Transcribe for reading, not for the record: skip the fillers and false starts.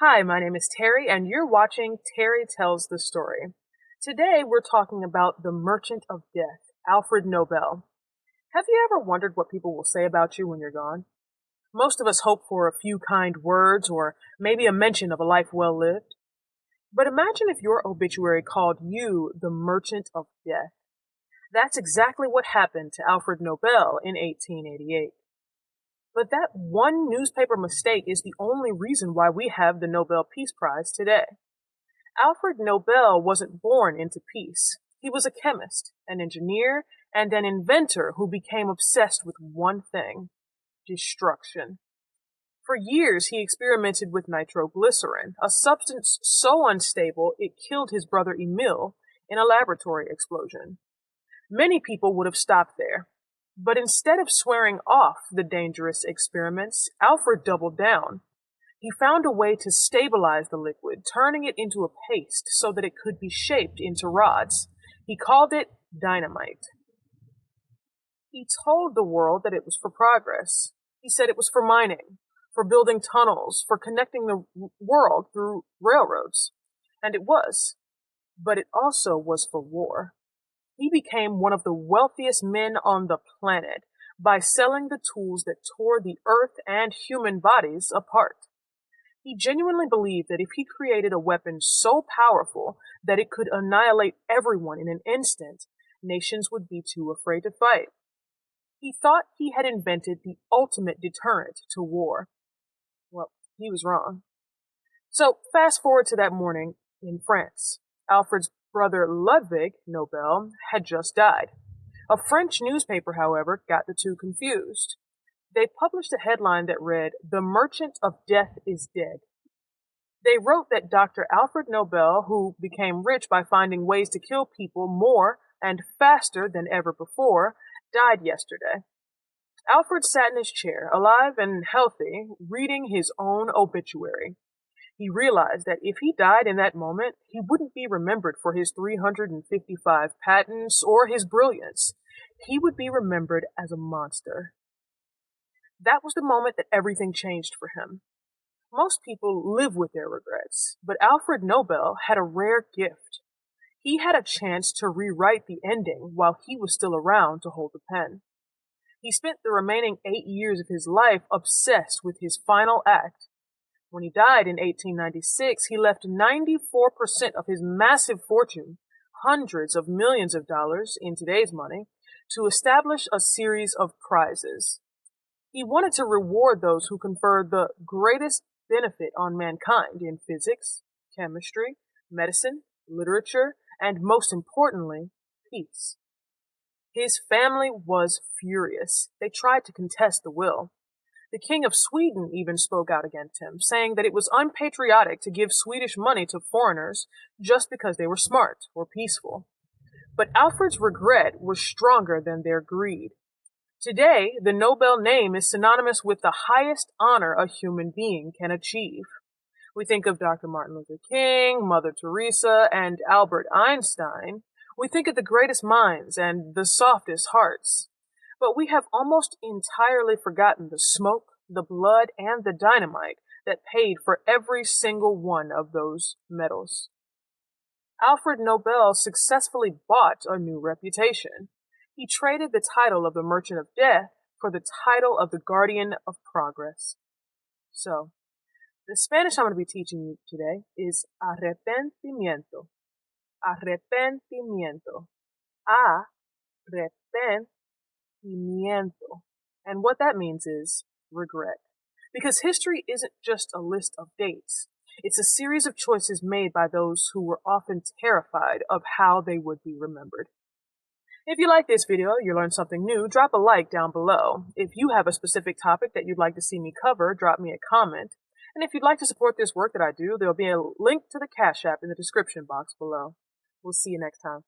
Hi, my name is Terry, and you're watching Terry Tells the Story. Today, we're talking about the Merchant of Death, Alfred Nobel. Have you ever wondered what people will say about you when you're gone? Most of us hope for a few kind words or maybe a mention of a life well lived. But imagine if your obituary called you the Merchant of Death. That's exactly what happened to Alfred Nobel in 1888. But that one newspaper mistake is the only reason why we have the Nobel Peace Prize today. Alfred Nobel wasn't born into peace. He was a chemist, an engineer, and an inventor who became obsessed with one thing: destruction. For years, he experimented with nitroglycerin, a substance so unstable it killed his brother Emil in a laboratory explosion. Many people would have stopped there. But instead of swearing off the dangerous experiments, Alfred doubled down. He found a way to stabilize the liquid, turning it into a paste so that it could be shaped into rods. He called it dynamite. He told the world that it was for progress. He said it was for mining, for building tunnels, for connecting the world through railroads. And it was. But it also was for war. He became one of the wealthiest men on the planet by selling the tools that tore the earth and human bodies apart. He genuinely believed that if he created a weapon so powerful that it could annihilate everyone in an instant, nations would be too afraid to fight. He thought he had invented the ultimate deterrent to war. Well, he was wrong. So fast forward to that morning in France. Alfred's brother Ludwig Nobel had just died. A French newspaper, however, got the two confused. They published a headline that read, "The Merchant of Death is Dead." They wrote that Dr. Alfred Nobel, who became rich by finding ways to kill people more and faster than ever before, died yesterday. Alfred sat in his chair, alive and healthy, reading his own obituary. He realized that if he died in that moment, he wouldn't be remembered for his 355 patents or his brilliance. He would be remembered as a monster. That was the moment that everything changed for him. Most people live with their regrets, but Alfred Nobel had a rare gift. He had a chance to rewrite the ending while he was still around to hold the pen. He spent the remaining 8 years of his life obsessed with his final act. When he died in 1896, he left 94% of his massive fortune, hundreds of millions of dollars in today's money, to establish a series of prizes. He wanted to reward those who conferred the greatest benefit on mankind in physics, chemistry, medicine, literature, and most importantly, peace. His family was furious. They tried to contest the will. The King of Sweden even spoke out against him, saying that it was unpatriotic to give Swedish money to foreigners just because they were smart or peaceful. But Alfred's regret was stronger than their greed. Today, the Nobel name is synonymous with the highest honor a human being can achieve. We think of Dr. Martin Luther King, Mother Teresa, and Albert Einstein. We think of the greatest minds and the softest hearts. But we have almost entirely forgotten the smoke, the blood, and the dynamite that paid for every single one of those medals. Alfred Nobel successfully bought a new reputation. He traded the title of the Merchant of Death for the title of the Guardian of Progress. So, the Spanish I'm going to be teaching you today is arrepentimiento. Arrepentimiento. Arrepentimiento. And what that means is regret. Because history isn't just a list of dates. It's a series of choices made by those who were often terrified of how they would be remembered. If you like this video, you learned something new, drop a like down below. If you have a specific topic that you'd like to see me cover, drop me a comment. And if you'd like to support this work that I do, there'll be a link to the Cashapp in the description box below. We'll see you next time.